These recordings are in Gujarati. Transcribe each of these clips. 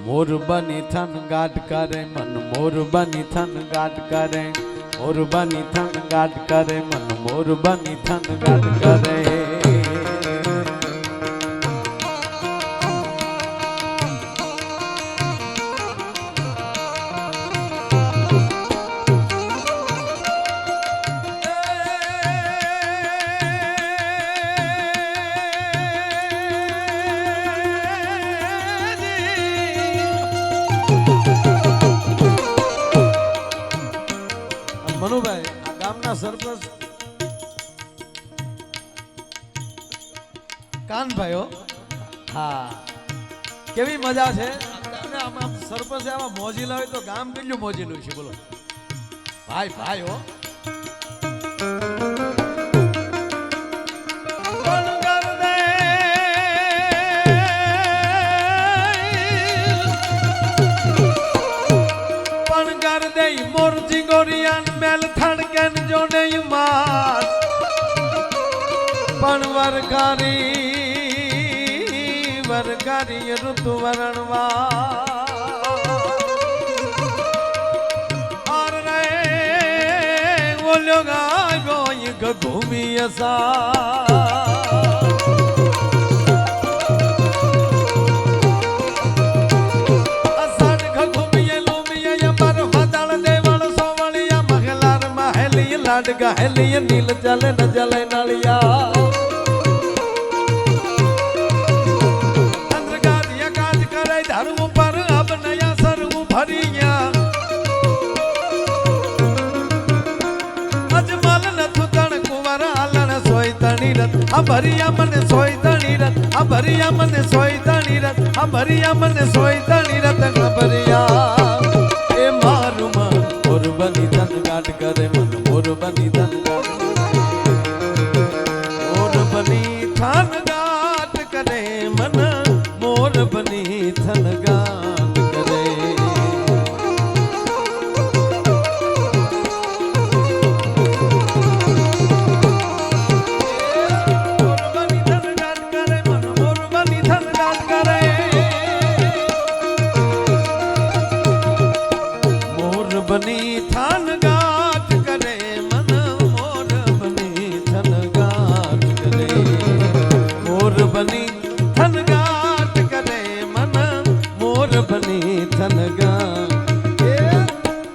मोर बनी थन गाट करे मन मोर बनी थन गाट करे मोर बनी थन गाट करे मन मोर बनी थन गाट करे મનુભાઈ આ ગામના સરપંચ કાનભાઈઓ હા કેવી મજા છે આમાં સરપંચ આમાં મોજીલા હોય તો ગામ કેટલું મોજીલું છે બોલો ભાઈ ભાઈ હો पण वरगारी ऋतु वरणवा और रे वो लोग आगो घूमी ऐसा गहलिया नील जले न जले नलिया अंधकार काज करे धर्म पर अब नया सर्व भरिया अजमल न थुतण कुंवर आलन सोई तणी रत अभरिया मन सोई तणी रत अभरिया मन सोई तणी रत अभरिया मन सोई तणी रत अभरिया ए मारू मन और बनी धन गाट करे मन मोर बनी धन मोर बनी थन गाट करे मन मोर बनी थन गाट करे मोर बनी थन गाट करे मन मोर बनी थन गाट करे मोर बनी थन गाट करे मन मोर बनी थन गाट करे मोर बनी थन गाट करे मन मोर बनी थन गाट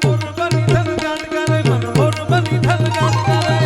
मोर बनी थन गाट करे मन मोर बनी थन गाट करे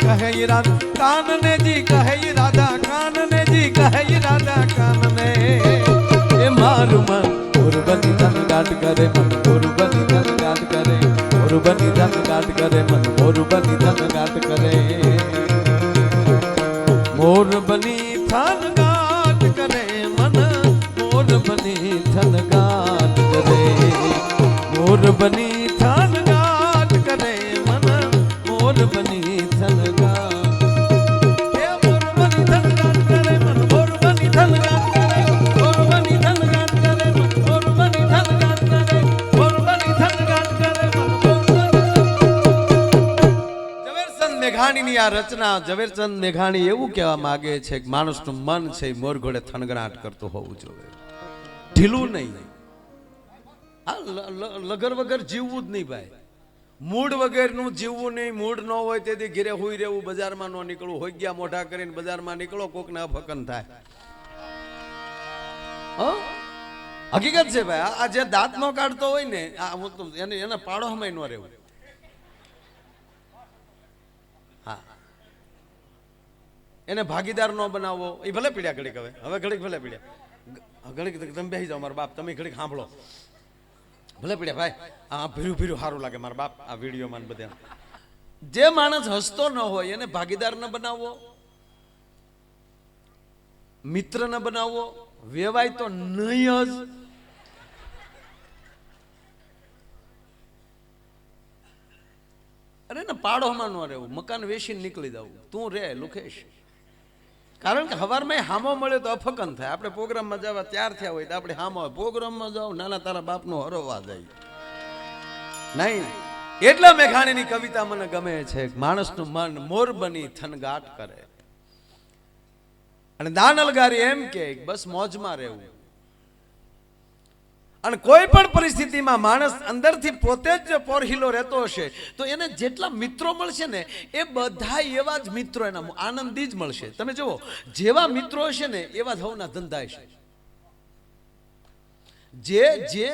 कहे राधा कान ने जी कहे राधा कान ने जी कहे राधा कान ने ए मारू मन और बनी धन गाट करे मन और बनी धन गाट करे और बनी धन गाट करे मन और बनी धन गाट करे मोर बनी धन गाट करे मन मोर बनी धन गाट करे मोर बनी धन गाट करे मन मोर बनी धन गाट ए मोर बनी धन गाट करे मन मोर बनी धन गाट करे मोर बनी धन गाट करे मन मोर बनी धन गाट करे मोर बनी धन गाट करे मन ઝવેરચંદ મેઘાણીની આ રચના ઝવેરચંદ મેઘાણી એવું કહેવા માંગે છે કે માણસનું મન છે મોર ઘોડે થનગણાટ કરતું હોવું જોઈએ, ઢીલું નહીં, આ લગર વગર જીવવું જ નહીં ભાઈ. મૂડ વગરનું જીવવું નહીં, મૂડ ન હોય તેથી ઘેરે હુઈ રહેવું, બજારમાં ન નીકળવું, હોય ગયા મોઢા કરીને બજારમાં નીકળો, કોકને અફકન થાય. હકીકત છે ભાઈ. આ જે દાંત નો કાઢતો હોય ને, એને પાડો હમાય ન રહેવું. હા, એને ભાગીદાર ન બનાવવો. એ ભલે પીડ્યા ઘડીક, હવે ઘડીક ભલે પીડ્યા, ઘડીક તમે બેસી જાઓ મારા બાપ, તમે ઘડીક સાંભળો, ભલે પીડ્યા ભાઈ. આ ભીરું ભીરું સારું લાગે મારા બાપ આ વિડીયોમાં બધા. જે માણસ હસતો ન હોય એને ભાગીદાર ન બનાવવો, મિત્ર ન બનાવવો, વેવાય તો નહીં જ. અરે ને પાડોમાં ન રહેવું, મકાન વેચીને નીકળી જવું, તું રે લુખેશ. કારણ કે હવારમાં હામો મળ્યો તો અફકન થાય. આપણે પ્રોગ્રામમાં જવા તૈયાર થયા હોય તો આપણે હામો પ્રોગ્રામમાં જાવ, નાના તારા બાપનો હરોવા જાય નહીં. એટલા મેઘાણીની કવિતા મને ગમે છે. માણસનું મન મોર બની થનગાટ કરે, અને દાનલગારી એમ કે બસ મોજમાં રહેવું. અને કોઈ પણ પરિસ્થિતિમાં માણસ અંદરથી પોતે જ પોરહીલો રહેતો હશે તો એને જેટલા મિત્રો મળશે ને એ બધા એવા જ મિત્રો એના આનંદી જ મળશે. તમે જુઓ, જેવા મિત્રો હશે ને એવા જ હવના ધંધા હશે. જે જે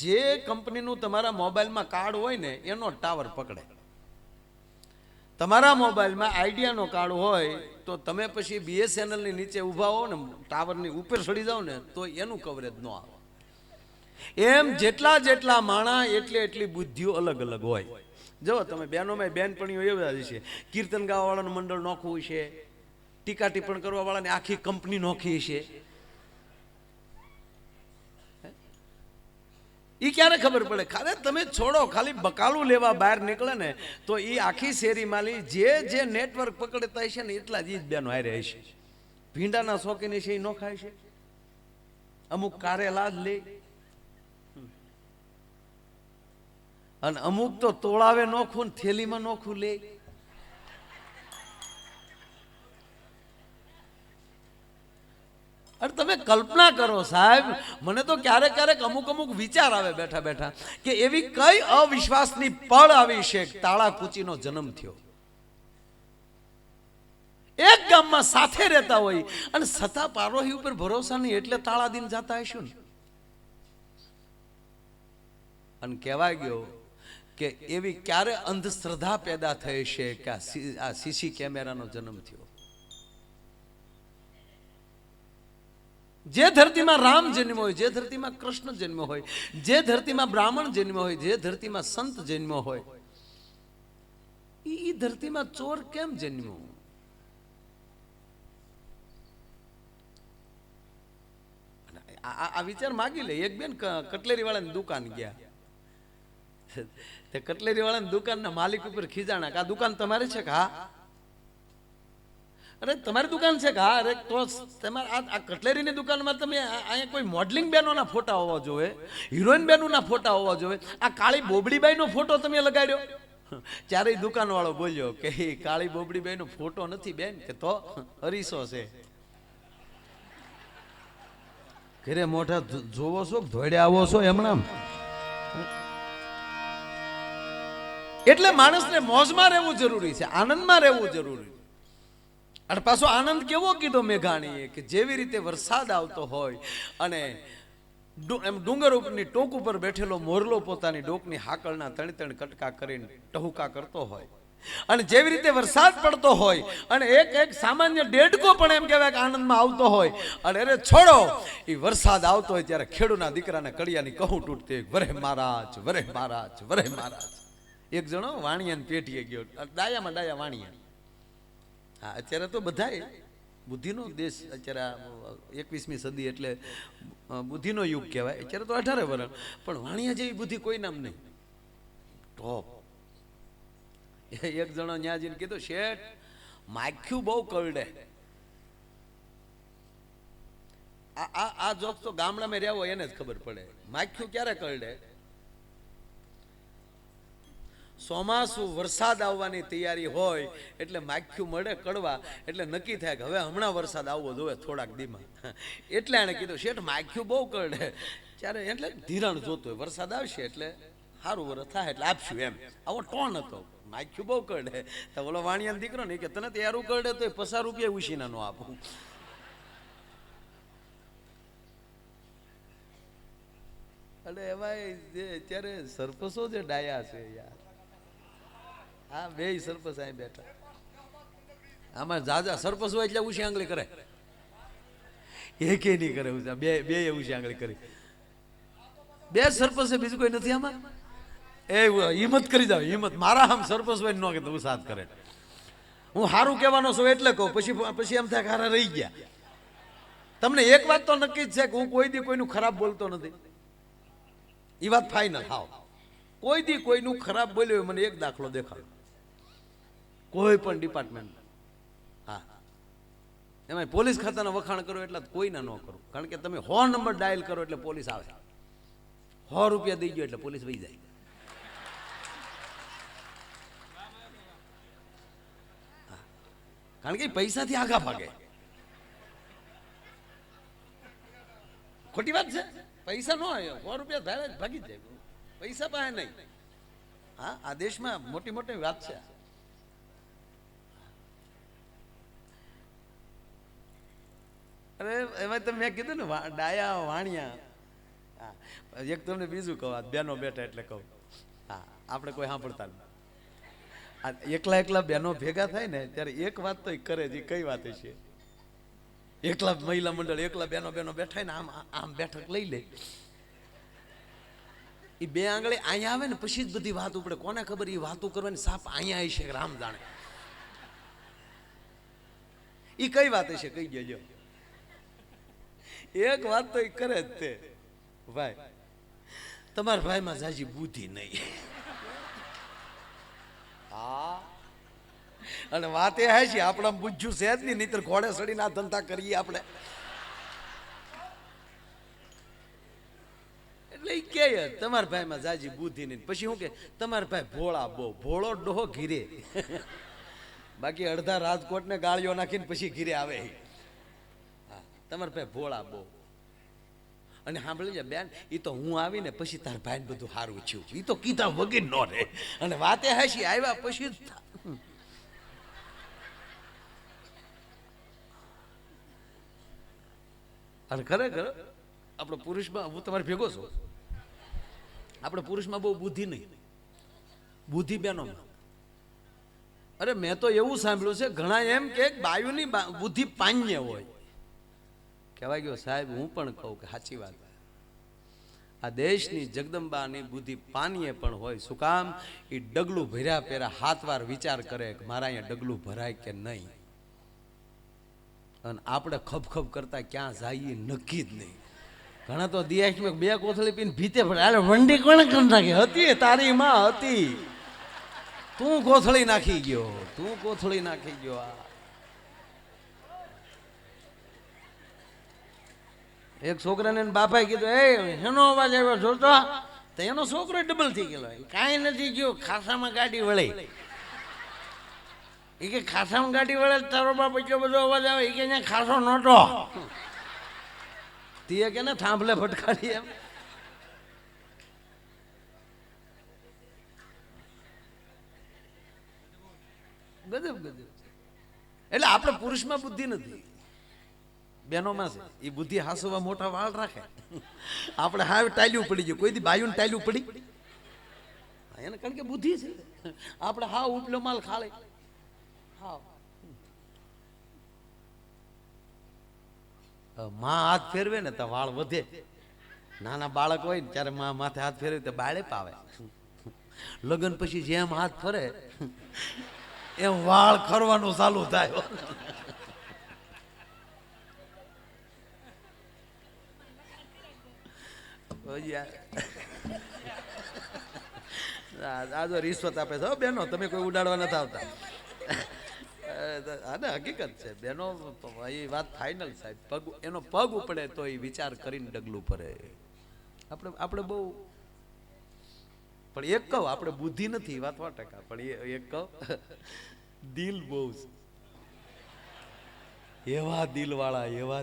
જે કંપનીનું તમારા મોબાઈલમાં કાર્ડ હોય ને એનો ટાવર પકડે. તમારા મોબાઈલમાં આઈડિયાનો કાર્ડ હોય તો તમે પછી BSNL ની નીચે ઊભા હો ને, ટાવરની ઉપર ચડી જાઓ ને તો એનું કવરેજ ન આવે. એમ જેટલા જેટલા માણા એટલી બુદ્ધિઓ અલગ અલગ હોય. જો તમે બહેનોમાં બેનપણીઓ એવા છે, કીર્તન ગાવા વાળાનું મંડળ નોખવું છે, ટીકા ટિપ્પણ કરવા વાળાની આખી કંપની નોખી છે. એ ક્યારે ખબર પડે? ખાલી તમે છોડો, ખાલી બકાલું લેવા બહાર નીકળે ને તો એ આખી શેરીમાંલી જે નેટવર્ક પકડતા હશે ને એટલા જ બેનો હારે હશે. ભીંડાના શોખીન છે એ નો ખાય છે, અમુક કારેલા જ લે, અને અમુક તો તોળાવે નોખું ને થેલીમાં નોખું લે. અરે તમે કલ્પના કરો સાહેબ, મને તો ક્યારેક ક્યારેક અમુક વિચાર આવે બેઠા બેઠા કે એવી કઈ અવિશ્વાસની પળ આવી છે. તાળા કૂચીનો જન્મ થયો, એક ગામમાં સાથે રહેતા હોય અને છતાં પારોહી ઉપર ભરોસા નહીં એટલે તાળા દીન જતા હશું ને. અને કહેવાય ગયો કે એવી ક્યારે અંધશ્રદ્ધા પેદા થઈ છે કે આ સીસી કેમેરાનો જન્મ થયો. જે ધરતીમાં રામ જન્મ્યો હોય, જે ધરતીમાં કૃષ્ણ જન્મ્યો હોય, જે ધરતીમાં બ્રાહ્મણ જન્મ્યો હોય, જે ધરતીમાં સંત જન્મ્યો હોય, એ ધરતીમાં ચોર કેમ જન્મ્યો? આ વિચાર માગી લે. એક બેન કટલેરી વાળાની દુકાન ગયા, તે કટલેરી વાળાની દુકાનના માલિક ઉપર ખીજાણા કે આ દુકાન તમારી છે કે? હા. અરે તમારી દુકાન છે કે? હા. અરે તો તમારે આ કટલેરીની દુકાનમાં તમે અહીંયા કોઈ મોડલિંગ બહેનોના ફોટા હોવા જોઈએ, હિરોઈન બહેનોના ફોટા હોવા જોઈએ, આ કાળી બોબડીબાઈનો ફોટો તમે લગાડ્યો? ત્યારે દુકાન વાળો બોલ્યો કે કાળી બોબડીબાઈનો ફોટો નથી બેન, કે તો અરીસો છે. ઘરે મોઢા જોવો છો, ધોડ્યા આવો છો એમણામ. એટલે માણસને મોજમાં રહેવું જરૂરી છે, આનંદમાં રહેવું જરૂરી. અને પાછો આનંદ કેવો કીધો મેઘાણીએ કે જેવી રીતે વરસાદ આવતો હોય અને એમ ડુંગર ઉપરની ટોક ઉપર બેઠેલો મોરલો પોતાની ડોકની હાકળના તણ કટકા કરીને ટહુકા કરતો હોય, અને જેવી રીતે વરસાદ પડતો હોય અને એક સામાન્ય ડેડકો પણ એમ કહેવાય કે આનંદમાં આવતો હોય. અને અરે છોડો, એ વરસાદ આવતો હોય ત્યારે ખેડૂના દીકરાને કડિયાની કહું તૂટતી, વરે મહારાજ, વરે મહારાજ, વરે મહારાજ. એક જણો વાણિયાની પેટીએ ગયો, ડાયામાં ડાયા વાણિયા. હા, અત્યારે તો બધાય બુદ્ધિનો દેશ, અત્યારે 21મી સદી એટલે બુદ્ધિનો યુગ કહેવાય. અત્યારે તો 18 વર્ષ, પણ વાણિયા જેવી બુદ્ધિ કોઈ નામ નહીં, ટોપ. એક જણો ન્યા જઈને કીધું, શેઠ માખ્યું બહુ કરડે. આ જોક તો ગામડામાં રહેવો એને જ ખબર પડે. માખ્યું ક્યારે કરડે? ચોમાસું વરસાદ આવવાની તૈયારી હોય એટલે માખ્યું મળે કડવા, એટલે નક્કી થાય કે હવે હમણાં વરસાદ આવવો જોઈએ થોડાક દીમાં. એટલે એને કીધું, શેઠ માખ્યું બહુ કરડે. ત્યારે એટલે ધીરણ જોતું હોય, વરસાદ આવશે એટલે સારું વરસ થાય એટલે આપશું એમ. આવો ટોન હતો. નાખ્યું બહુ કરડે તો ઓલો વાણિયાનો દીકરો ને કે તને તૈયારું કરડે તો 50 રૂપિયા ઉછીના નો આપું. એટલે એમાં જે અત્યારે સરપસો જે ડાયા છે યાર, હા બે સરપસ અહીં બેઠા. આમાં જાજા સરપસ હોય એટલે ઉછી આંગળી કરે, એકે નહીં કરે. બે બે ઉછી આંગળી કરી, બે સરપસ છે, બીજું કોઈ નથી આમાં. એ હિંમત કરી જાવ, હિંમત. મારા આમ સરપસ હોય ન કે તું સાથ કરે. હું સારું કહેવાનો છું એટલે કહું, પછી એમ થાય કે હારા રહી ગયા. તમને એક વાત તો નક્કી જ છે કે હું કોઈ દી કોઈનું ખરાબ બોલતો નથી. એ વાત ફાઇનલ. હાવ કોઈ દી કોઈનું ખરાબ બોલ્યો હોય મને એક દાખલો દેખાડો, કોઈ પણ ડિપાર્ટમેન્ટ. હા, એમાં પોલીસ ખાતાના વખાણ કરો એટલે કોઈના ન કરો, કારણ કે તમે 100 નંબર ડાયલ કરો એટલે પોલીસ આવે. 100 રૂપિયા દઈ ગયો એટલે પોલીસ વહી જાય. કારણ કે પૈસાથી આગા ભાગે. ખોટી વાત છે. પૈસા ન હોય 100 રૂપિયા ભાગી જ જાય, પૈસા પાસે નહીં. હા, આ દેશમાં મોટી મોટી વાત છે. અરે એમાં તમે મેં કીધું ને ડાયા વાણિયા. હા, એક તમને બીજું કહું, આ બેનો બેઠા એટલે કહું. હા, આપણે કોઈ સાંભળતા નહીં. આ એકલા એકલા બેનો ભેગા થાય ને ત્યારે એક વાત તો કરે છે. કઈ વાત છે? એકલા મહિલા મંડળ, એકલા બેનો બેઠા ને આમ આમ બેઠક લઈ લે. એ બે આંગળે અહીંયા આવે ને પછી જ બધી વાત ઉપડે. કોને ખબર એ વાતો કરવાની સાપ અહીંયા આવી છે, રામ જાણે. એ કઈ વાત છે કઈ ગયો. એક વાત તો એ કરે જ તે, ભાઈ તમારા ભાઈમાં જાજી બુદ્ધિ નહીં. હા, અને વાત એ હે છે આપણા બુજ્જું છે જ નહીં, નહીતર ઘોડે સડીને આ ધંધા કરીએ આપણે. એટલે એ કે તમારા ભાઈમાં જાજી બુદ્ધિ નહીં. પછી શું કે તમારા ભાઈ ભોળા બહુ, ભોળો ડોહો ઘીરે. બાકી અડધા રાજકોટને ગાળીઓ નાખીને પછી ઘીરે આવે. હા, તમારા ભાઈ ભોળા બહુ. અને સાંભળી જાય બેન, એ તો હું આવીને પછી તાર ભાઈને બધું સારું થયું, એ તો કીધા વગર ન રહે. અને વાતે હાશી આવ્યા પછી જ અને ખરેખર આપણે પુરુષમાં, હું તમારે ભેગો છું, આપણે પુરુષમાં બહુ બુદ્ધિ નહીં, બુદ્ધિ બેનોમાં. અરે મેં તો એવું સાંભળ્યું છે ઘણા એમ કે બાયુની બુદ્ધિ પાન્ય હોય. કહેવાય ગયો સાહેબ, હું પણ કહું કે સાચી વાત. આ દેશની જગદંબાની બુદ્ધિ પાનીએ પણ હોય. શું કામ? એ ડગલું ભર્યા પહેરા 7 વાર વિચાર કરે કે મારા અહીંયા ડગલું ભરાય કે નહીં. અને આપણે ખપ કરતા ક્યાં જઈએ નક્કી જ નહીં. ઘણા તો દિયાશમાં 2 કોથળી પીને ભીતે પડે. અરે વંડી કોણે કરી નાખી? હતી તારી માં હતી, તું કોથળી નાખી ગયો, તું કોથળી નાખી ગયો. આ એક છોકરાને બાપાએ કીધું, એ એનો અવાજ આવ્યો જોતો. તો એનો છોકરો ડબલ થઈ ગયેલો. કાંઈ નથી ગયો, ખાસામાં ગાડી વળે. એ કે ખાસામાં ગાડી વળે તારો બાપ એટલો બધો અવાજ આવે? એ કે અહીંયા ખાસો નહોતો. તે કે ને થાંભલે ફટકારી એમ. ગજબ ગજબ. એટલે આપણે પુરુષમાં બુદ્ધિ નથી, બેનોમાં છે. એ બુદ્ધિ હાસવા મોટા વાળ રાખે. આપણે હાવ ટાલ્યું પડી ગયું. કોઈ દી બાયુને ટાલ્યું પડી એને? કારણ કે બુદ્ધિ છે. આપણે હાવ ઉપલો માલ ખાલે. હાવ માં હાથ ફેરવે ને તો વાળ વધે. નાના બાળક હોય ને ત્યારે માં માથે હાથ ફેરવે તો બાળે પાવે. લગ્ન પછી જેમ હાથ ફરે એમ વાળ ખરવાનું ચાલુ થાય. આ જો રિશ્વત આપે છે બેનો, તમે કોઈ ઉડાડવા નથી આવતા. હા ને, હકીકત છે બેનો. એ વાત ફાઇનલ સાહેબ. પગ એનો પગ ઉપડે તો એ વિચાર કરીને ડગલું પડે. આપણે બહુ પણ એક કહું, આપણે બુદ્ધિ નથી વાત 100%. પણ એક કહું, દિલ બહુ છે. એવા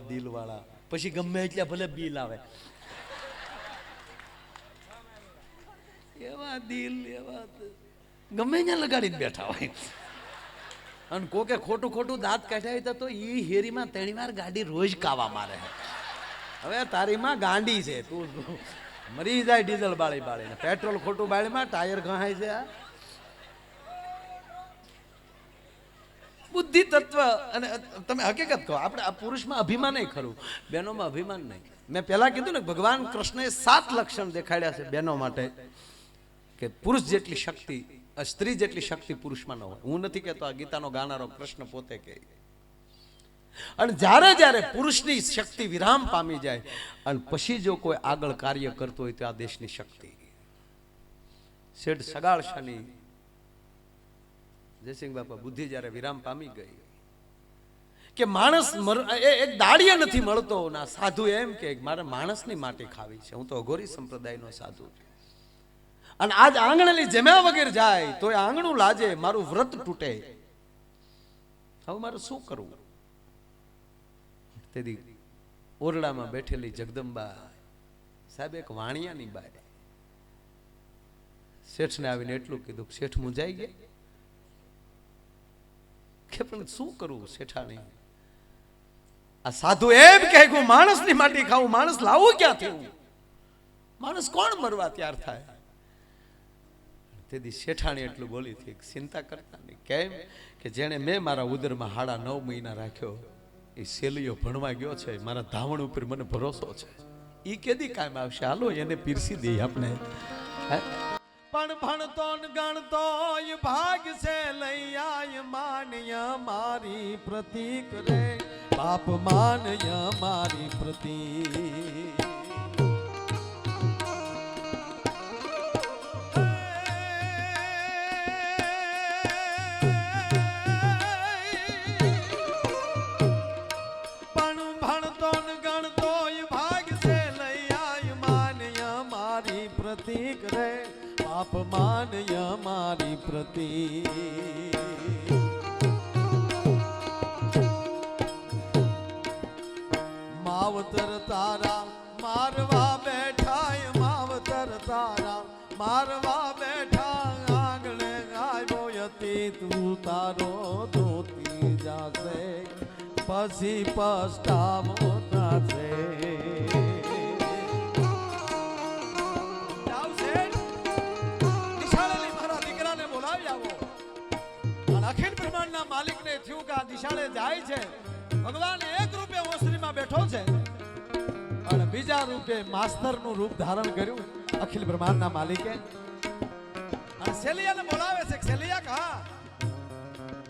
દિલવાળા પછી ગમે એટલે ભલે બિલ આવે. એવા દિલ એવા ગમે ત્યાં લગાડીને બેઠા હોય. અને કોકે ખોટું ખોટું દાંત કાઢ્યા હોય તો ઈ હેરીમાં 3 વાર ગાડી રોજ કાવા મારે. હવે તારીમાં ગાંડી છે, તું મરી જાય ડીઝલ બાળી બાળીને, પેટ્રોલ ખોટું બાળીમાં ટાયર ઘહાય છે. બુદ્ધિ તત્વ. અને તમે હકીકત કહો, આપણે આ પુરુષમાં અભિમાન ખરું, બહેનોમાં અભિમાન નહીં. મેં પહેલા કીધું ને, ભગવાન કૃષ્ણએ 7 લક્ષણ દેખાડ્યા છે બહેનો માટે, કે પુરુષ જેટલી શક્તિ, સ્ત્રી જેટલી શક્તિ પુરુષમાં ન હોય. હું નથી કહેતો, આ ગીતાનો ગાનારો કૃષ્ણ પોતે કહે. અને જ્યારે જ્યારે પુરુષની શક્તિ વિરામ પામી જાય અને પછી જો કોઈ આગળ કાર્ય કરતો હોય તો આ દેશની શક્તિ. શેઠ સગાળશાની જયસિંહ બાપા બુદ્ધિ જ્યારે વિરામ પામી ગઈ કે માણસ એક દાડિયો નથી મળતો, ના સાધુ એમ કે મારે માણસની માટી ખાવી છે. હું તો અઘોરી સંપ્રદાયનો સાધુ છું, અને આજ આંગણેલી જમ્યા વગર જાય તો આંગણું લાજે, મારું વ્રત તૂટે, હવે મારે શું કરવું? તેથી ઓરડામાં બેઠેલી જગદંબા સાહેબ એક વાણિયાની બાઈ શેઠને આવીને એટલું કીધું, શેઠ મૂંઝાઈ ગયા કે પણ શું કરવું શેઠાણી? આ સાધુ એમ કહે કે હું માણસની માટી ખાવું, માણસ લાવું ક્યાંથી? હું માણસ કોણ મરવા તૈયાર થાય? તેથી શેઠાણી એટલું બોલી હતી, ચિંતા કરતા નહીં. કેમ કે જેણે મેં મારા ઉદરમાં 9.5 મહિના રાખ્યો એ સેલીઓ ભણવા ગયો છે, મારા ધાવણ ઉપર મને ભરોસો છે, ઈ કેદી કાયમ આવશે. હાલો એને પીરસી દઈએ આપણે. પણ ભણતો ને ગણતો ભાગ છે લઈ આય માન્ય મારી પ્રતીક રે, બાપ માન્ય મારી પ્રતીક. પ્રતીક રે બાપ માન્ય મારી પ્રતીક. માવતર તારા મારવા બેઠા, માવતર તારા મારવા બેઠા, આંગણે આવ્યો યતી તું તારો ધોતી જાશે, પછી પસ્તાવો થશે. અખિલ બ્રહ્માંડના માલિકને થયું કે આ દિશાળે જાય છે, ભગવાન એક રૂપે ઓસરીમાં બેઠો છે અને બીજા રૂપે માસ્તરનું રૂપ ધારણ કર્યું અખિલ બ્રહ્માંડના માલિકે. અને સેલિયાને બોલાવે છે, સેલિયા કહા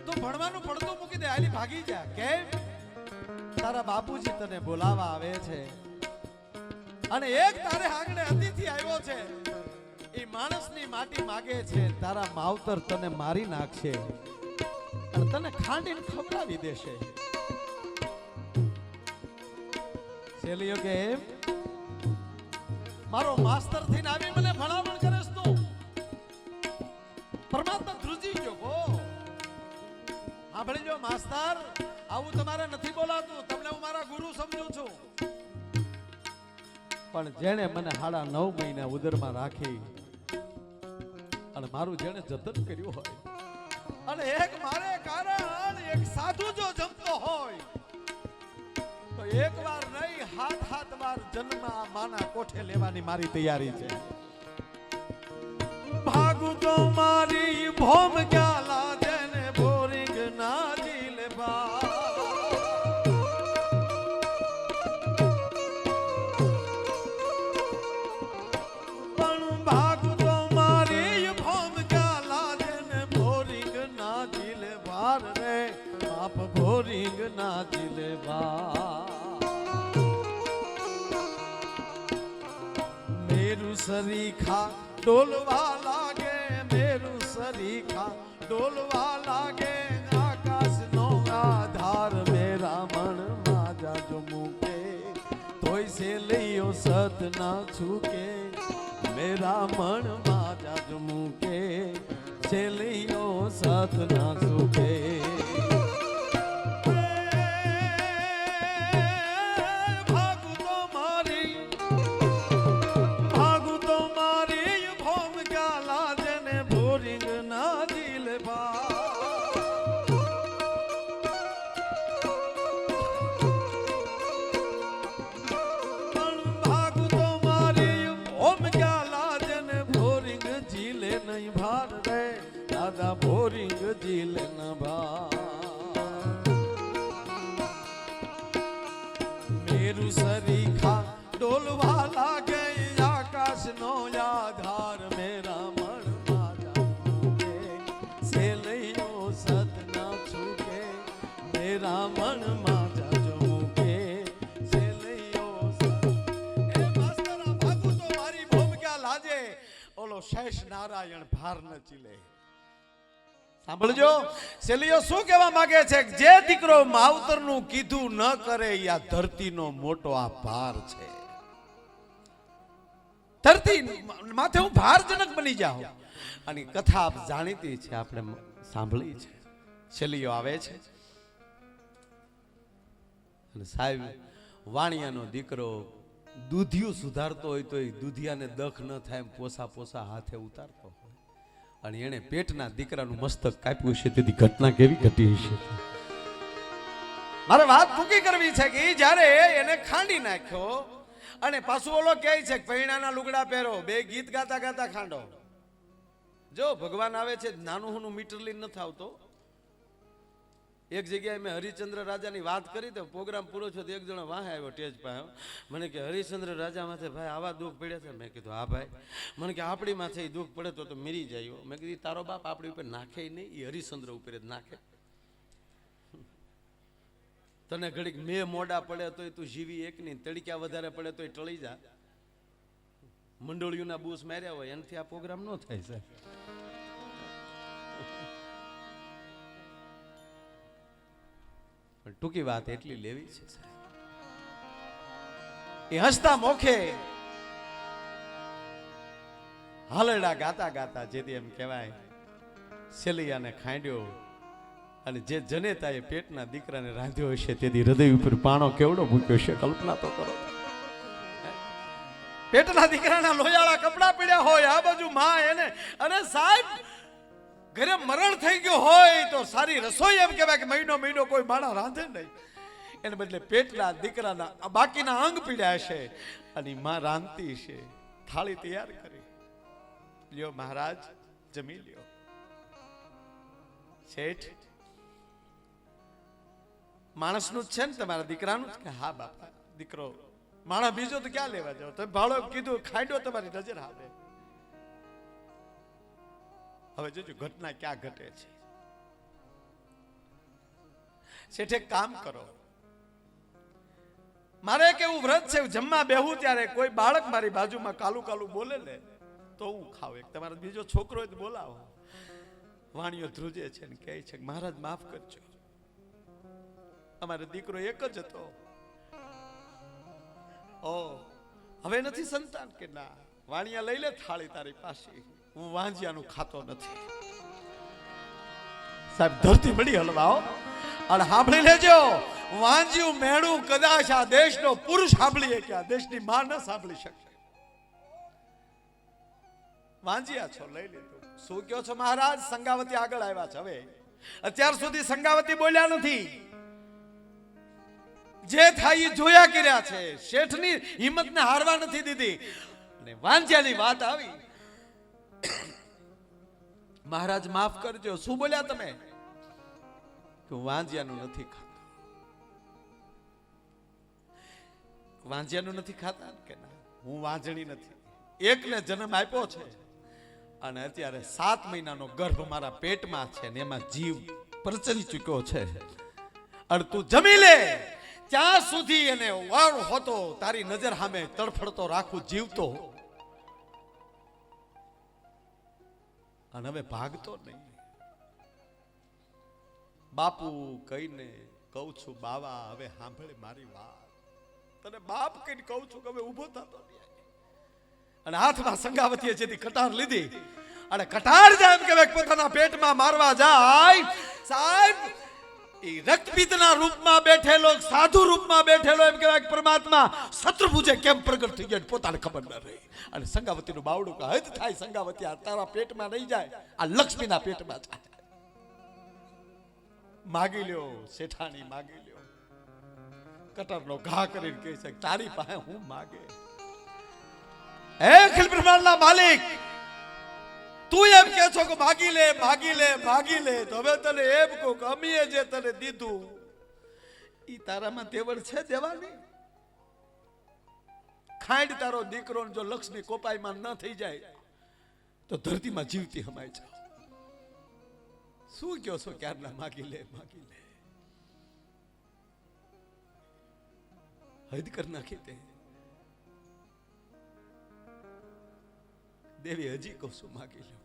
તું ભણવાનું પડતું મૂકી દે, આલી ભાગી જા. કેમ? તારા બાપુજી તને બોલાવા આવે છે, અને એક તારે આંગણે અતિથિ આવ્યો છે, એ માણસની માટી માગે છે. તારા માવતર તને મારી નાખશે અને તને ખાંડીને ખવડાવી દેશે. શેલીઓ કે એમ મારો માસ્તર થઈને આવી મને ભણાવણ કરે છે તું? પરમાત્મા ધ્રુજી ગયો. ગો સાંભળી લો માસ્તર, આવું તમારે નથી બોલાતું, તમને હું મારા ગુરુ સમજું છું. પણ જેણે મને 9.5 મહિના ઉદરમાં રાખી અને મારું જેણે જતન કર્યું હોય, અને એક મારે કારણ એક સાધુ જો જમતો હોય તો એક વાર નહીં 7 વાર જન્મ આ માના કોઠે લેવાની મારી તૈયારી છે. ભાગુ તો મારી ભોમ ક્યાં લાજે ને બોરિંગ ના જીલે બા. ભોરિંગ ના દિલવા મેરું સરીખા ડોલવા લાગે, મેરું સરીખા ડોલવા લાગે, આકાશ નો આધાર મેરા મન માં જાજો મૂકે, તોય સે લઈયો સત ના છૂકે, મેરા મન માં જાજો મૂકે, સે લઈયો સત ના છૂકે. મેરુ સરીખા ડોલવા લાગે આકાશનો આધાર મેરા મનમાં જાગે સેલૈયો સત ના છૂકે મેરા મનમાં જાજો મૂકે સેલૈયો સત એ માસ્તરા ભાગુ તો મારી ભૂમિકા લાજે ઓલો શેષ નારાયણ ભાર ન ચીલે સાંભળજો સેલિયો શું કહેવા માંગે છે કે જે દીકરો માવતરનું કીધું ન કરે એ આ ધરતીનો મોટો આ ભાર છે. ધરતી માથે હું ભારજનક બની જાઉં. અને કથા આપ જાણીતી છે, આપણે સાંભળી છે. સેલિયો આવે છે અને સાહેબ વાણિયાનો દીકરો દૂધિયું સુધારતો હોય તો એ દૂધિયાને દખ ન થાય એમ પોસા પોસા હાથે ઉતારતો હોય અને એને પેટના દીકરાનું મસ્તક કાપ્યું છે. તેથી ઘટના કેવી ઘટી હશે. મારે વાત ટૂંકી કરવી છે કે જ્યારે એને ખાંડી નાખ્યો અને પાછું ઓલો કહે છે કે પૈણાના લુગડા પહેરો, બે ગીત ગાતા ગાતા ખાંડો. જો ભગવાન આવે છે નાનું હુનું મીટર લઈને નથી આવતો. એક જગ્યાએ મેં હરિશ્ચંદ્ર રાજાની વાત કરી તો પ્રોગ્રામ પૂરો થયો તો એક જણો વાહે આવ્યો ટેજ પાસે. મને કે હરિશ્ચંદ્ર રાજા માથે ભાઈ આવા દુઃખ પડ્યા છે. મેં કીધું હા ભાઈ. મને કે આપણી માથે એ દુઃખ પડે તો મરી જાય. મેં કીધું તારો બાપ આપણી ઉપર નાખે નહીં, એ હરિશ્ચંદ્ર ઉપર જ નાખે. તને ઘડીક મેં મોડા પડે તો તું જીવી એક નહીં, તડક્યા વધારે પડે તો ટળી જા. મંડળીઓના બૂસ માર્યા હોય એનાથી આ પ્રોગ્રામ ન થાય સાહેબ. ટૂંકી વાત એટલી લેવી છે સાહેબ. એ હસતા મોખે હાલરડા ગાતા ગાતા જેથી એમ કહેવાય સેલિયાને ખાંડ્યો અને જે જનેતાએ પેટના દીકરાને રાંધ્યો હશે તેથી હૃદય ઉપર પાણો કેવડો મૂક્યો છે કલ્પના તો કરો. પેટના દીકરાના લોયાળા કપડા પડ્યા હોય, આ બાજુ માં એને અને સાહેબ ઘરે મરણ થઈ ગયો હોય તો સારી રસોઈ એમ કહેવાય કે મહિનો કોઈ માણા રાંધે નહીં. એને બદલે પેટના દીકરાના બાકીના અંગ પીડ્યા હશે અને માં રાંધતી છે. થાળી તૈયાર કરી લ્યો મહારાજ જમી લ્યો. શેઠ માણસનું જ છે ને તમારા દીકરાનું જ? કે હા બાપા. દીકરો માણસ બીજો તો ક્યાં લેવા જાવ? તમે ભાડો કીધું ખાંડ્યો તમારી નજર આવે. હવે જોજો ઘટના ક્યાં ઘટે છે. શેઠ એક કામ કરો, મારે એક એવું વ્રત છે જમવા બેહું ત્યારે કોઈ બાળક મારી બાજુમાં કાલું કાલું બોલે ને તો હું ખાવ. એક તમારો બીજો છોકરો હોય તો બોલાવો. વાણીઓ ધ્રુજે છે ને કહે છે મહારાજ માફ કરજો, અમારો દીકરો એક જ હતો. ઓ હવે નથી સંતાન? કે ના. વાણિયા લઈ લે થાળી તારી પાસે, હું વાંજિયાનું ખાતો નથી. સાહેબ ધરતી મળી હલવાઓ અને સાંભળી લેજો, વાંજિયું મેણું કદાચ આ દેશનો પુરુષ સાંભળીએ કે આ દેશની માં ન સાંભળી શકે. વાંજિયા છો લઈ લીધું. શું કહો છો મહારાજ? સંગાવતી આગળ આવ્યા છે. હવે અત્યાર સુધી સંગાવતી બોલ્યા નથી, જે થાય એ જોયા કર્યા છે. શેઠની હિંમતને હારવા નથી દીધી. અને વાંજિયાની વાત આવી, મહારાજ માફ કરજો. શું બોલ્યા તમે? કે હું વાંજિયાનું નથી ખાતો. વાંજિયાનું નથી ખાતા? કે ના, હું વાંજણી નથી. એકને જન્મ આપ્યો છે અને અત્યારે 7 મહિનાનો ગર્ભ મારા પેટમાં છે ને એમાં જીવ પ્રચરી ચૂક્યો છે. અને તું જમી લે ત્યાં સુધી એને વાળ હોતો તારી નજર સામે તડફડતો રાખું જીવતો. અને હવે ભાગતો નહીં. બાપુ કહીને કહું છું બાવા હવે સાંભળે મારી વાત. તને બાપ કહીને કહું છું કે હવે ઊભો થતો નહીં. અને હાથમાં સંગાવતીએ જેથી કટાર લીધી અને કટાર જાય એમ કે પોતાના પેટમાં મારવા જાય. સાહેબ એ રક્તપિત્તના રૂપમાં બેઠેલો, સાધુ રૂપમાં બેઠેલો એમ કહેવાય પરમાત્મા શત્રુભુજે કેમ પ્રગટ થઈ ગયો પોતાને ખબર ન રહી. અને સંગાવતીનું બાવડું કે હદ થાય સંગાવતી, આ તારા પેટમાં નહીં જાય, આ લક્ષ્મીના પેટમાં જાય. માગી લ્યો શેઠાણી, માગી લ્યો. કટરનો ઘા કરીને કહે છે તારી પાસે હું માગે? હે અખિલ બ્રહ્માંડના માલિક, તું એમ કે છો કે માગી લે માગી લે માગી લે, તો હવે તને એમ કહું કે અમીએ જે તને દીધું ઈ તારામાં તેવડ છે દેવાની? ખાંડ તારો દીકરો જો લક્ષ્મી કોપાઈમાં ન થઈ જાય તો ધરતીમાં જીવતી હમાય જાવ. શું કહો છો? ક્યારના માગી લે હદ કર નાખી તે દેવી. હજી કહું છું માગી લો.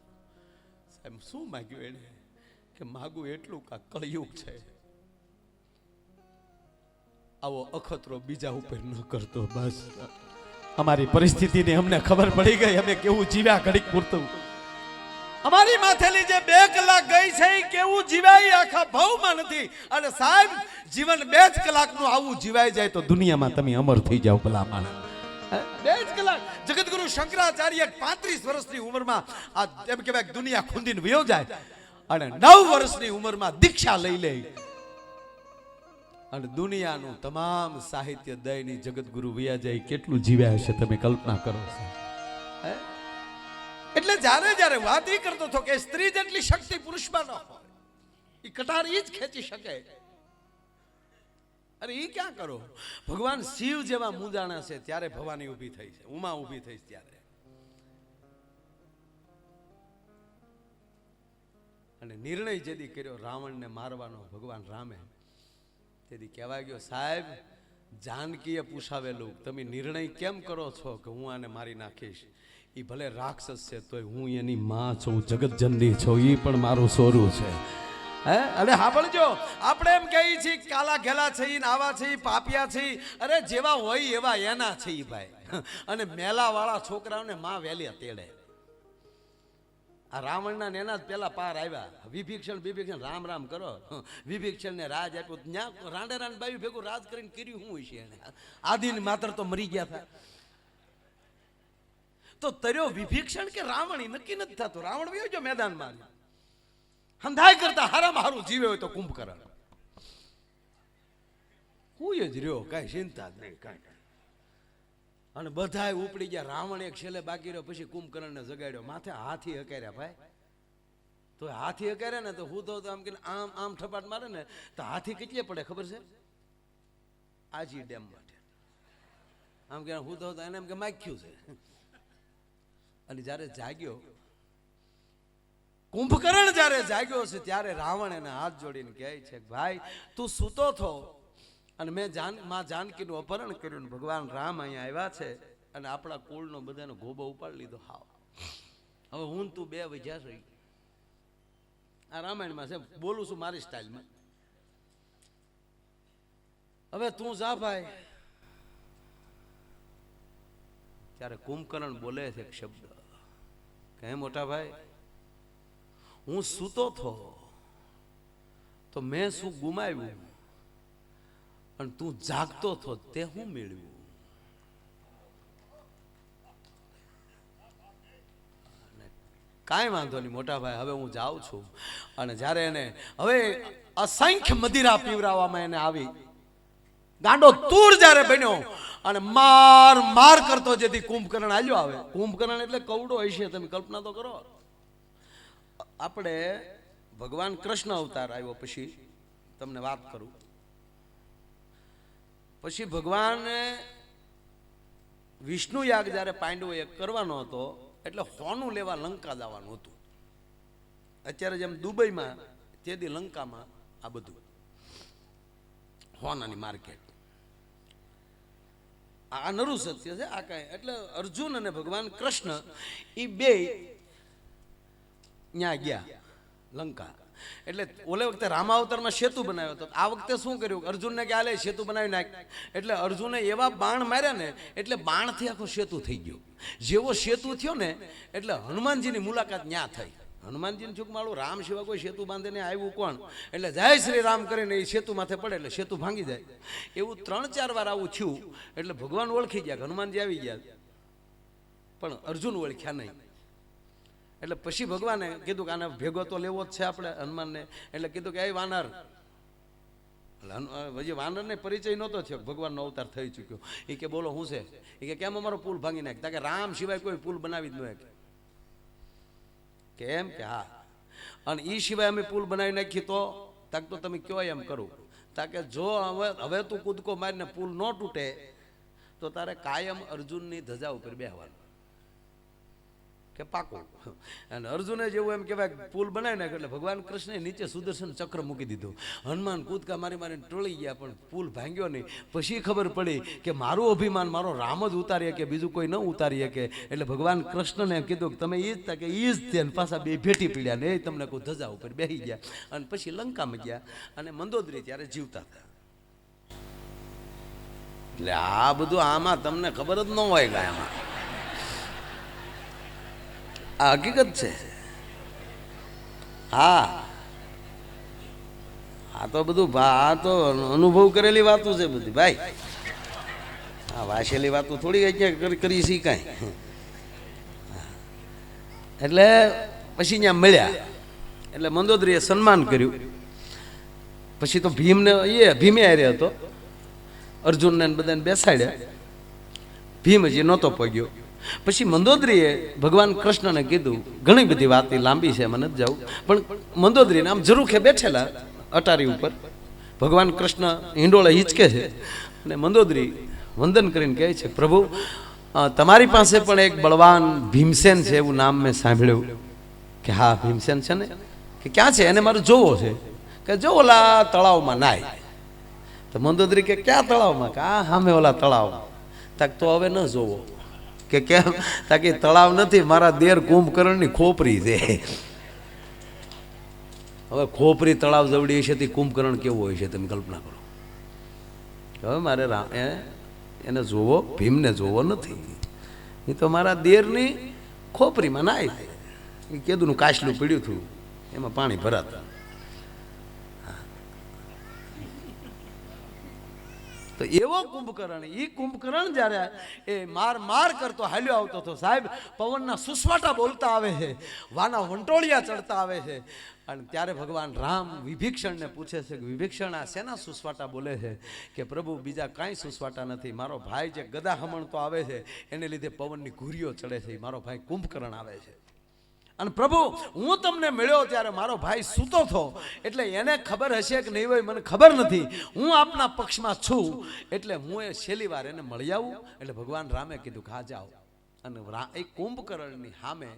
સાહેબ શું માગ્યું એને? કે માગું એટલું કા કળયુગ છે, આવો અખતરો બીજા ઉપર ન કરતો. બસ અમારી પરિસ્થિતિની અમને ખબર પડી ગઈ, અમે કેવું જીવ્યા ઘડીક પૂરતું. અમારી માથેલી જે 2 કલાક ગઈ છે એ કેવું જીવાય આખા ભાવમાં નથી. અને સાહેબ જીવન 2 જ કલાકનું આવું જીવાઈ જાય તો દુનિયામાં તમે અમર થઈ જાઓ. ભલા માણસ 2 જ કલાક. જગતગુરુ શંકરાચાર્ય 35 વર્ષની ઉંમરમાં આ એમ કહેવાય દુનિયા ખૂંદીને વયો જાય અને 9 વર્ષની ઉંમરમાં દીક્ષા લઈ લે અને દુનિયાનું તમામ સાહિત્ય દયની જગતગુરુ વયા જાય. કેટલું જીવ્યા હશે તમે કલ્પના કરો છો. એટલે જ્યારે વાત એ કરતો હતો કે સ્ત્રી જેટલી શક્તિ પુરુષમાં ન હોય, એ કટાર ઈ જ ખેંચી શકે. અરે ઈ ક્યાં કરો? ભગવાન શિવ જેવા મૂંઝાણા છે ત્યારે ભવાની ઊભી થઈ છે, ઉમા ઊભી થઈ ત્યારે. અને નિર્ણય જેદી કર્યો રાવણને મારવાનો ભગવાન રામે, તેથી કહેવાય ગયો સાહેબ જાનકીએ પૂછાવેલું તમે નિર્ણય કેમ કરો છો કે હું આને મારી નાખીશ? એ ભલે રાક્ષસ છે તોય હું એની માં છું, જગત જનની છું, એ પણ મારું સોરું છે. હે અને સાંભળજો, આપણે એમ કહીએ છીએ કાલા ઘેલા છે ને આવા છે પાપિયા છે. અરે જેવા હોય એવા એના છે ભાઈ. અને મેલા વાળા છોકરાઓને માં વેલી તેડે. આ રાવણના નેના જ પેલા પાર આવ્યા. વિભીક્ષણ રામ રામ કરો. વિભીક્ષણ ને રાજ આપ્યું. ત્યાં રાંડે બાઈ ભેગું રાજ કરીને કર્યું શું હોય છે એને? આદિન માત્ર તો મરી ગયા હતા. તો તર્યો વિભીક્ષણ કે રાવણ એ નક્કી નથી થતું. રાવણ વયો જો મેદાનમાં હંધાઈ કરતા હારામાં હારું જીવે હોય તો કુંભકર્ણ હું જ રહ્યો, કઈ ચિંતા જ નહીં કઈ. અને બધાય ઉપડી ગયા. રાવણ એક છેલ્લે બાકી રહ્યો. પછી કુંભકર્ણને જગાડ્યો. માથે હાથી હકાર્યા ભાઈ. તો હાથી હકાર્યા ને તો હું તો આમ કે આમ ઠપાટ મારે ને તો હાથી કેટલી પડે ખબર છે? આજી ડેમ માટે આમ કે હું તો એને એમ કે માખ્યું છે. અને જ્યારે જાગ્યો કુંભકર્ણ જ્યારે જાગ્યો છે ત્યારે રાવણ એને હાથ જોડીને કહે છે ભાઈ તું સૂતો થો અને મેં માં જાનકીનું અપહરણ કર્યું. ભગવાન રામ અહીંયા આવ્યા છે અને આપણા કુળનો બધાનો ગોબો ઉપાડી લીધો. હાવ હવે હું તું 2 વજ્યા છે. આ રામાયણમાં છે, બોલું છું મારી સ્ટાઇલમાં. હવે તું જા ભાઈ. ત્યારે કુંભકર્ણ બોલે છે એક શબ્દ કે મોટા ભાઈ હું સૂતો થો તો મેં શું ગુમાવ્યું અને તું જાગતો થો તે હું મેળવ્યું? કાંઈ વાંધો નહીં મોટા ભાઈ, હવે હું જાઉં છું. અને જ્યારે એને હવે અસંખ્ય મદિરા પીવરાવવામાં એને આવી, ગાંડો તૂર જ્યારે બન્યો અને માર કરતો જેથી કુંભકર્ણ આલ્યો આવે. કુંભકર્ણ એટલે કવડો હશે, તમે કલ્પના તો કરો. આપણે ભગવાન કૃષ્ણ અવતાર આવ્યો પછી તમને વાત કરું. પછી ભગવાને વિષ્ણુ યાગ જ્યારે પાંડવોએ કરવાનો હતો એટલે હોનું લેવા લંકા જવાનું હતું. અત્યારે જેમ દુબઈમાં તેથી લંકામાં આ બધું હોનાની માર્કેટ. આ નરું સત્ય છે આ કાંઈ. એટલે અર્જુન અને ભગવાન કૃષ્ણ એ 2 ત્યાં ગયા લંકા. એટલે ઓલે વખતે રામાવતારમાં સેતુ બનાવ્યો હતો. આ વખતે શું કર્યું? અર્જુનને કે આલે સેતુ બનાવી નાખ. એટલે અર્જુને એવા બાણ માર્યા ને એટલે બાણથી આખો સેતુ થઈ ગયો. જેવો સેતુ થયો ને એટલે હનુમાનજીની મુલાકાત ત્યાં થઈ. હનુમાનજીને ચૂક માળું રામ સિવાય કોઈ સેતુ બાંધીને આવ્યું કોણ? એટલે જય શ્રી રામ કરીને એ સેતુ માથે પડે એટલે સેતુ ભાંગી જાય. એવું 3-4 વાર આવું થયું. એટલે ભગવાન ઓળખી ગયા, હનુમાનજી આવી ગયા, પણ અર્જુન ઓળખ્યા નહીં. એટલે પછી ભગવાને કીધું કે આને ભેગો તો લેવો જ છે આપણે હનુમાનને. એટલે કીધું કે એ વાનર. હજી વાનરને પરિચય નહોતો થયો, ભગવાનનો અવતાર થઈ ચૂક્યો. એ કે બોલો શું છે? એ કે કેમ અમારો પુલ ભાંગી નાખ? કે રામ સિવાય કોઈ પુલ બનાવી જ ન શકે. કેમ? કે હા. અને એ સિવાય અમે પુલ બનાવી નાખી તો તાક તો તમે કયો એમ કરું. તાકે જો હવે તું કૂદકો મારીને પુલ ન તૂટે તો તો તારે કાયમ અર્જુનની ધજા ઉપર બેહવાનું કે પાકો. અને અર્જુને જેવું એમ કહેવાય પુલ બનાવી નાખ્યો એટલે ભગવાન કૃષ્ણે નીચે સુદર્શન ચક્ર મૂકી દીધું. હનુમાન કૂદકા મારી મારીને ટોળી ગયા પણ પુલ ભાંગ્યો નહીં. પછી ખબર પડી કે મારું અભિમાન મારો રામ જ ઉતારી કે બીજું કોઈ ન ઉતારી શકે. એટલે ભગવાન કૃષ્ણને કીધું કે તમે ઈ જ તા કે ઈ જ તે પાછા બે ભેટી પીડ્યા ને એ તમને કોઈ ધજા ઉપર બેસી ગયા અને પછી લંકામાં ગયા અને મંદોદરી ત્યારે જીવતા હતા. એટલે આ બધું આમાં તમને ખબર જ ન હોય કે આમાં આ હકીકત છે. હા આ તો બધું આ તો અનુભવ કરેલી વાતો છે બધી ભાઈ. હા વાંચેલી વાતો થોડી ક્યાં કરી શીખાય. એટલે પછી ત્યાં મળ્યા એટલે મંદોદરીએ સન્માન કર્યું. પછી તો ભીમે હારે હતો. અર્જુનને બધાને બેસાડ્યા. ભીમ હજી નહોતો પગ્યો. પછી મંદોદરીએ ભગવાન કૃષ્ણને કીધું ઘણી બધી વાત લાંબી છે મને જ જાઉં પણ મંદોદરીને આમ ઝરૂખે બેઠેલા અટારી ઉપર ભગવાન કૃષ્ણ હિંડોળે હિંચકે છે અને મંદોદરી વંદન કરીને કહે છે પ્રભુ તમારી પાસે પણ એક બળવાન ભીમસેન છે એવું નામ મેં સાંભળ્યું. કે હા ભીમસેન છે ને કે ક્યાં છે એને મારે જોવો છે. કે જો ઓલા તળાવમાં નાય. તો મંદોદરી કે ક્યાં તળાવમાં કે આ સામે ઓલા તળાવમાં. તાક તો હવે ન જોવો. કે કેમ તાકે તળાવ નથી મારા દેર કુંભકર્ણની ખોપરી છે. હવે ખોપરી તળાવ જવડી હશે તે કુંભકર્ણ કેવો હોય છે તમે કલ્પના કરો. હવે મારે એને જોવો ભીમને જોવો નથી. એ તો મારા દેરની ખોપરીમાં નાય. એ કેદુનું કાચલું પીડ્યું હતું એમાં પાણી ભરાતા. તો એવો કુંભકર્ણ એ કુંભકર્ણ જ્યારે એ માર કરતો હાલ્યો આવતો હતો સાહેબ પવનના સુસવાટા બોલતા આવે છે વાના વંટોળિયા ચડતા આવે છે. અને ત્યારે ભગવાન રામ વિભીક્ષણને પૂછે છે કે વિભીક્ષણ આ શેના સુસવાટા બોલે છે. કે પ્રભુ બીજા કાંઈ સુસવાટા નથી મારો ભાઈ જે ગદા હમણતો આવે છે એને લીધે પવનની ઘૂરીઓ ચડે છે. મારો ભાઈ કુંભકર્ણ આવે છે. અને પ્રભુ હું તમને મળ્યો ત્યારે મારો ભાઈ સૂતો હતો એટલે એને ખબર હશે કે નહીં હોય મને ખબર નથી. હું આપના પક્ષમાં છું એટલે હું એ છેલ્લી વાર એને મળી આવું. એટલે ભગવાન રામે કીધું કે હા જાઓ. અને એ કુંભકર્ણની સામે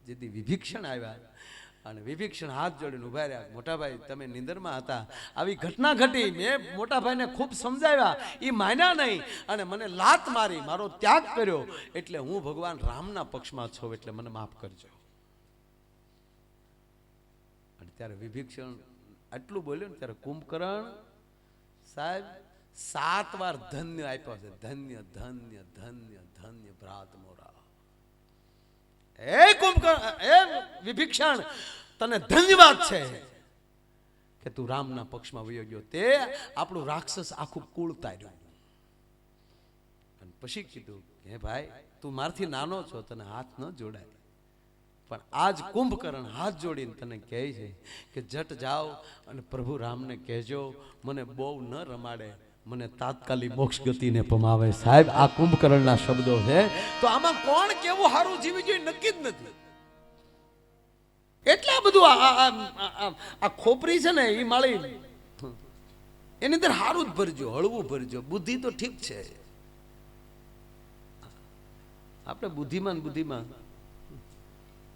જેથી વિભીક્ષણ આવ્યા અને વિભીક્ષણ હાથ જોડીને ઉભા રહ્યા. મોટાભાઈ તમે નિંદરમાં હતા આવી ઘટના ઘટી મેં મોટાભાઈને ખૂબ સમજાવ્યા એ માન્યા નહીં અને મને લાત મારી મારો ત્યાગ કર્યો એટલે હું ભગવાન રામના પક્ષમાં છું એટલે મને માફ કરજો. ત્યારે વિભીક્ષણ આટલું બોલ્યો ને ત્યારે કુંભકર્ણ સાહેબ 7 વાર ધન્ય આપ્યો છે. ધન્ય ધન્ય ધન્ય ધન્ય ભ્રાત મોરા. એ કુંભકર્ણ એ વિભીક્ષણ તને ધન્યવાદ છે કે તું રામના પક્ષમાં વયો ગયો. તે આપણું રાક્ષસ આખું કુળ તાર્યું. અને પછી કીધું હે ભાઈ તું મારથી નાનો છો તને હાથ ન જોડાય. પણ આજ કુંભકર્ણ હાથ જોડીને તને કહે છે કે જટ જાઓ અને પ્રભુ રામને કહેજો મને બહુ ન રમાડે મને તાત્કાલિક મોક્ષ ગતિને પમાવે. સાહેબ આ કુંભકર્ણના શબ્દો છે. તો આમાં કોણ કેવું સારું જીવી જોઈએ નક્કી જ નથી. એટલા બધું આ ખોપરી છે ને એ માળી એની અંદર સારું જ ભરજો હળવું ભરજો. બુદ્ધિ તો ઠીક છે આપણે બુદ્ધિમાન